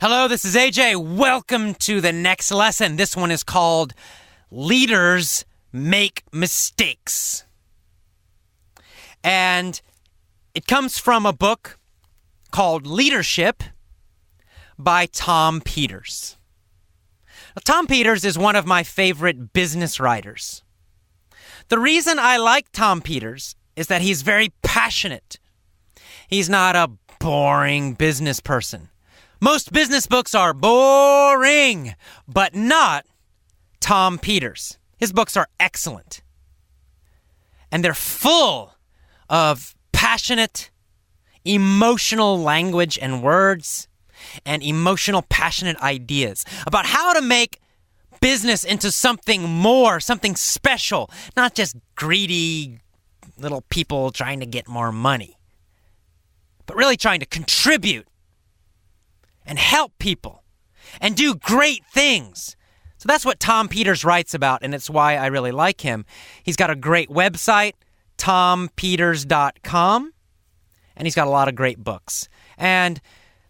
Hello, this is AJ. Welcome to the next lesson. This one is called Leaders Make Mistakes. And it comes from a book called Leadership by Tom Peters. Now, Tom Peters is one of my favorite business writers. The reason I like Tom Peters is that he's very passionate. He's not a boring business person. Most business books are boring, but not Tom Peters. His books are excellent. And they're full of passionate, emotional language and words and emotional, passionate ideas about how to make business into something more, something special, not just greedy little people trying to get more money, but really trying to contribute and help people and do great things. So that's what Tom Peters writes about, and it's why I really like him. He's got a great website, tompeters.com, and he's got a lot of great books. And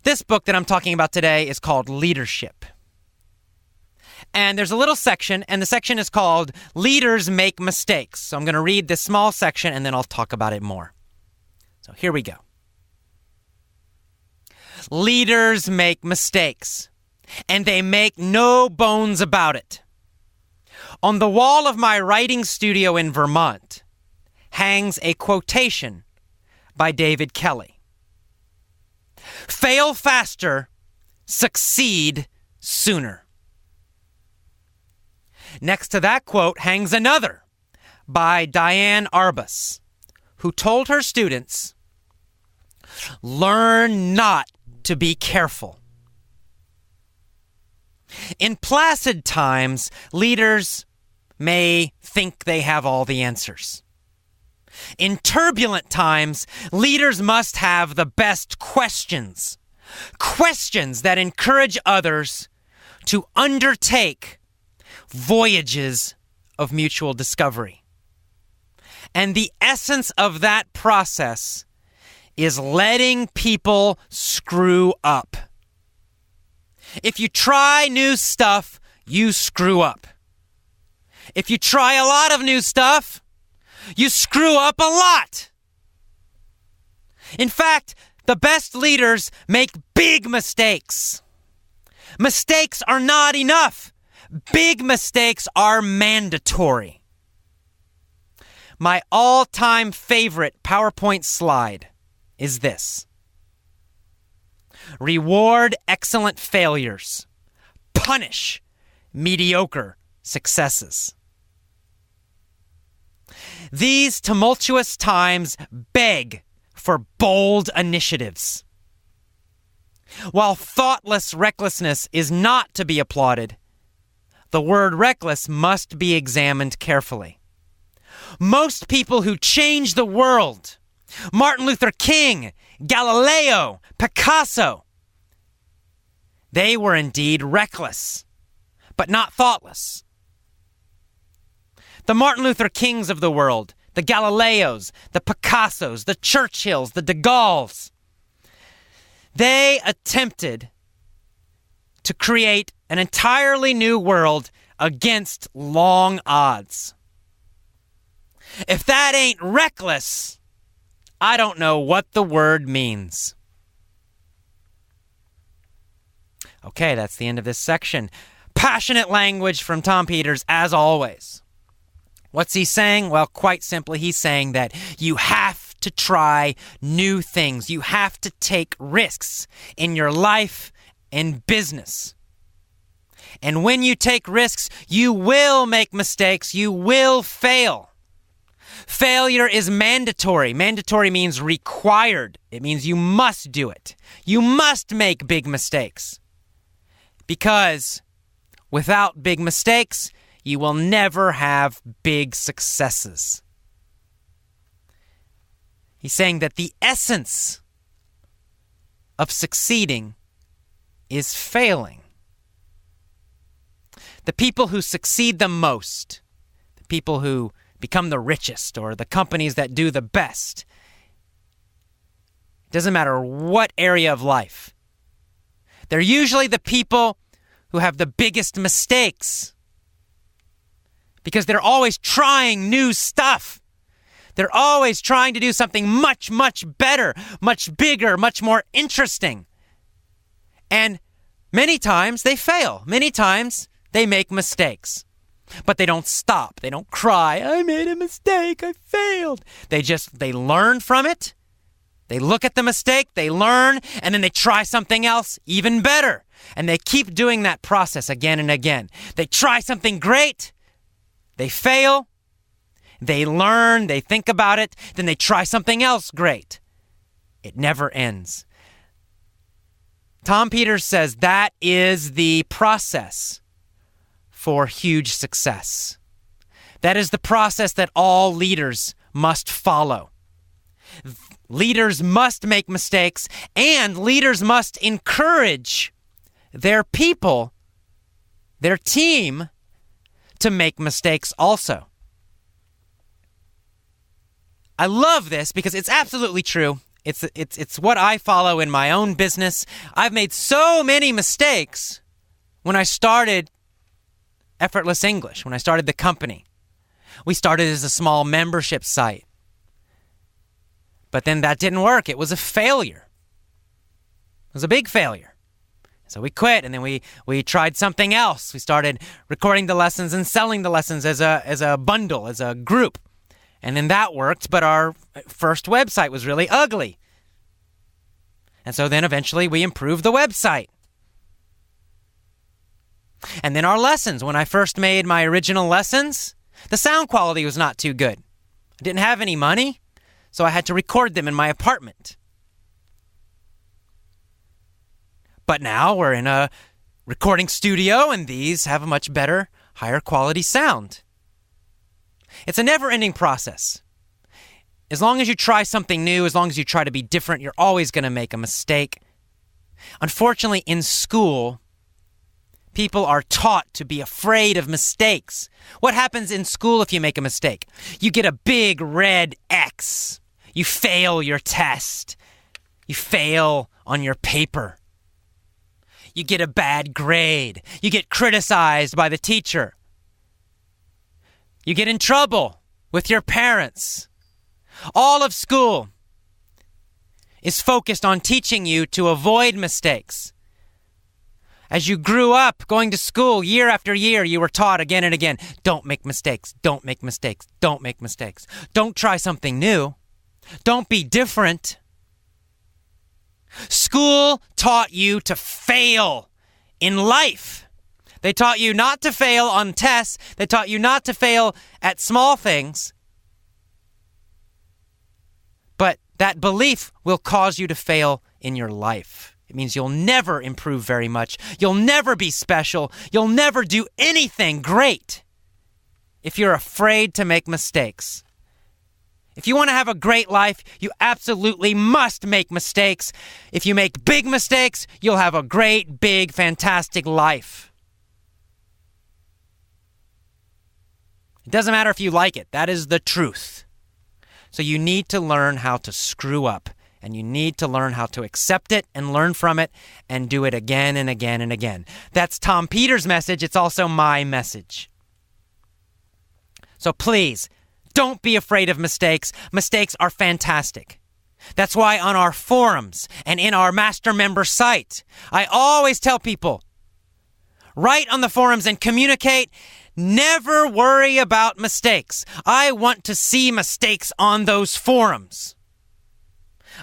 this book that I'm talking about today is called Leadership. And there's a little section, and the section is called Leaders Make Mistakes. So I'm going to read this small section, and then I'll talk about it more. So here we go. Leaders make mistakes, and they make no bones about it. On the wall of my writing studio in Vermont hangs a quotation by David Kelly. Fail faster, succeed sooner. Next to that quote hangs another by Diane Arbus, who told her students, learn not to be careful. In placid times, leaders may think they have all the answers. In turbulent times, leaders must have the best questions. Questions that encourage others to undertake voyages of mutual discovery. And the essence of that process is letting people screw up. If you try new stuff, you screw up. If you try a lot of new stuff, you screw up a lot. In fact, the best leaders make big mistakes. Mistakes are not enough. Big mistakes are mandatory. My all-time favorite PowerPoint slide is this. Reward excellent failures. Punish mediocre successes. These tumultuous times beg for bold initiatives. While thoughtless recklessness is not to be applauded, the word reckless must be examined carefully. Most people who change the world, Martin Luther King, Galileo, Picasso, they were indeed reckless, but not thoughtless. The Martin Luther Kings of the world, the Galileos, the Picassos, the Churchills, the de Gaulles, they attempted to create an entirely new world against long odds. If that ain't reckless, I don't know what the word means. Okay, that's the end of this section. Passionate language from Tom Peters, as always. What's he saying? Well, quite simply, he's saying that you have to try new things. You have to take risks in your life and business. And when you take risks, you will make mistakes. You will fail. Failure is mandatory. Mandatory means required. It means you must do it. You must make big mistakes. Because without big mistakes, you will never have big successes. He's saying that the essence of succeeding is failing. The people who succeed the most, the people who become the richest, or the companies that do the best, doesn't matter what area of life, They're usually the people who have the biggest mistakes because they're always trying new stuff. They're always trying to do something much, much better, much bigger, much more interesting. And many times they fail. Many times they make mistakes. But they don't stop. They don't cry, I made a mistake, I failed. They learn from it. They look at the mistake, they learn, and then they try something else even better. And they keep doing that process again and again. They try something great, they fail, they learn, they think about it, then they try something else great. It never ends. Tom Peters says that is the process for huge success. That is the process that all leaders must follow. Leaders must make mistakes, and leaders must encourage their people, their team, to make mistakes also. I love this because it's absolutely true. It's what I follow in my own business. I've made so many mistakes when I started Effortless English, when I started the company. We started as a small membership site. But then that didn't work. It was a failure. It was a big failure. So we quit, and then we tried something else. We started recording the lessons and selling the lessons as a bundle, as a group. And then that worked, but our first website was really ugly. And so then eventually we improved the website. And then our lessons. When I first made my original lessons, the sound quality was not too good. I didn't have any money, so I had to record them in my apartment. But now we're in a recording studio, and these have a much better, higher quality sound. It's a never-ending process. As long as you try something new, as long as you try to be different, you're always going to make a mistake. Unfortunately, in school, people are taught to be afraid of mistakes. What happens in school if you make a mistake? You get a big red X. You fail your test. You fail on your paper. You get a bad grade. You get criticized by the teacher. You get in trouble with your parents. All of school is focused on teaching you to avoid mistakes. As you grew up going to school year after year, you were taught again and again, don't make mistakes, don't make mistakes, don't make mistakes. Don't try something new. Don't be different. School taught you to fail in life. They taught you not to fail on tests. They taught you not to fail at small things. But that belief will cause you to fail in your life. It means you'll never improve very much. You'll never be special. You'll never do anything great if you're afraid to make mistakes. If you want to have a great life, you absolutely must make mistakes. If you make big mistakes, you'll have a great, big, fantastic life. It doesn't matter if you like it. That is the truth. So you need to learn how to screw up, and you need to learn how to accept it and learn from it and do it again and again and again. That's Tom Peters' message. It's also my message. So please, don't be afraid of mistakes. Mistakes are fantastic. That's why on our forums and in our master member site, I always tell people, write on the forums and communicate. Never worry about mistakes. I want to see mistakes on those forums.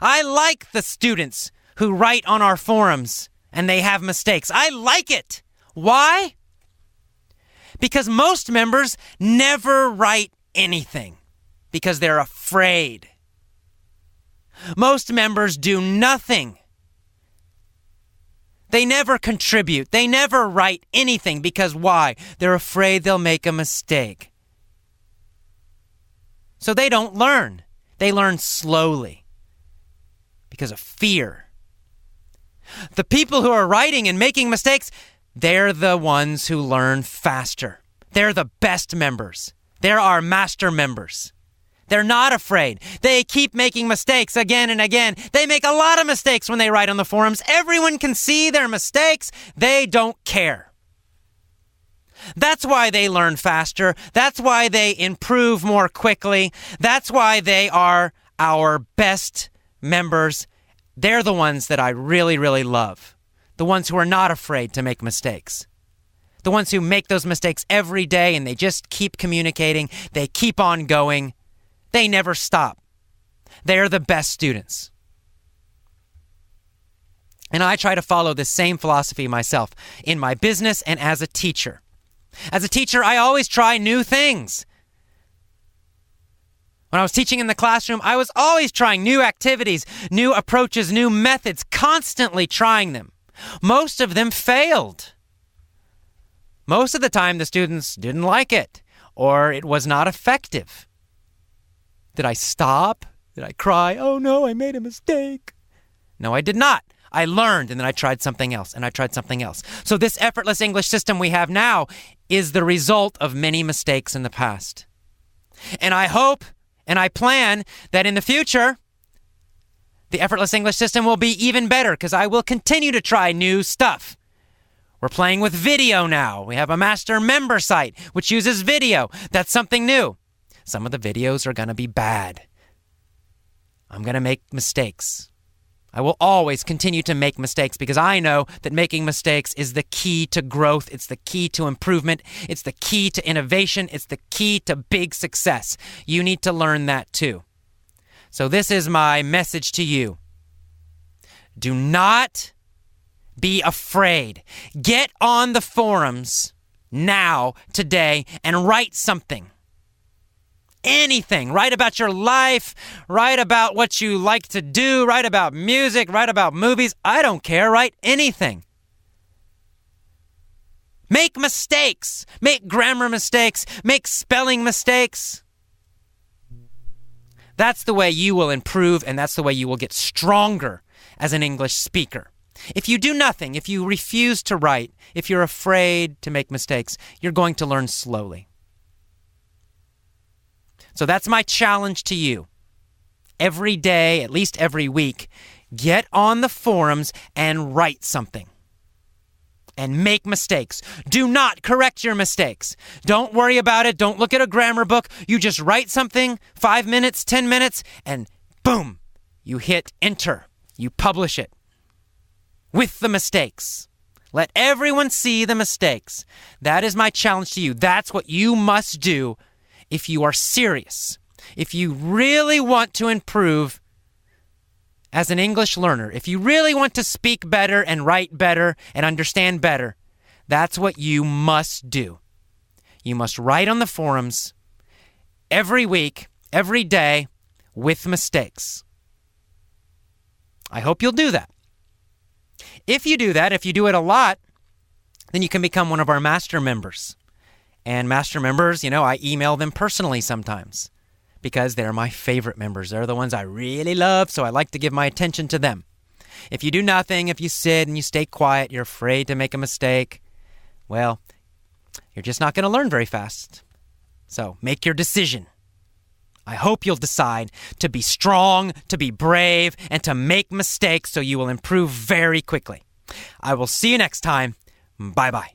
I like the students who write on our forums and they have mistakes. I like it. Why? Because most members never write anything because they're afraid. Most members do nothing. They never contribute. They never write anything because why? They're afraid they'll make a mistake. So they don't learn. They learn slowly because of fear. The people who are writing and making mistakes, they're the ones who learn faster. They're the best members. They're our master members. They're not afraid. They keep making mistakes again and again. They make a lot of mistakes when they write on the forums. Everyone can see their mistakes. They don't care. That's why they learn faster. That's why they improve more quickly. That's why they are our best members. They're the ones that I really, really love. The ones who are not afraid to make mistakes. The ones who make those mistakes every day and they just keep communicating. They keep on going. They never stop. They are the best students. And I try to follow this same philosophy myself in my business and as a teacher. As a teacher, I always try new things. When I was teaching in the classroom, I was always trying new activities, new approaches, new methods, constantly trying them. Most of them failed. Most of the time, the students didn't like it, or it was not effective. Did I stop? Did I cry? Oh no, I made a mistake. No, I did not. I learned, and then I tried something else, and I tried something else. So this effortless English system we have now is the result of many mistakes in the past. And I hope and I plan that in the future, the effortless English system will be even better because I will continue to try new stuff. We're playing with video now. We have a master member site which uses video. That's something new. Some of the videos are going to be bad. I'm going to make mistakes. I will always continue to make mistakes because I know that making mistakes is the key to growth. It's the key to improvement. It's the key to innovation. It's the key to big success. You need to learn that too. So this is my message to you. Do not be afraid. Get on the forums now, today, and write something. Anything. Write about your life. Write about what you like to do. Write about music. Write about movies. I don't care. Write anything. Make mistakes. Make grammar mistakes. Make spelling mistakes. That's the way you will improve, and that's the way you will get stronger as an English speaker. If you do nothing, if you refuse to write, if you're afraid to make mistakes, you're going to learn slowly. So that's my challenge to you. Every day, at least every week, get on the forums and write something. And make mistakes. Do not correct your mistakes. Don't worry about it. Don't look at a grammar book. You just write something, 5 minutes, 10 minutes, and boom, you hit enter. You publish it with the mistakes. Let everyone see the mistakes. That is my challenge to you. That's what you must do if you are serious, if you really want to improve as an English learner, if you really want to speak better and write better and understand better, that's what you must do. You must write on the forums every week, every day, with mistakes. I hope you'll do that. If you do that, if you do it a lot, then you can become one of our master members. And master members, I email them personally sometimes because they're my favorite members. They're the ones I really love, so I like to give my attention to them. If you do nothing, if you sit and you stay quiet, you're afraid to make a mistake, well, you're just not going to learn very fast. So make your decision. I hope you'll decide to be strong, to be brave, and to make mistakes so you will improve very quickly. I will see you next time. Bye-bye.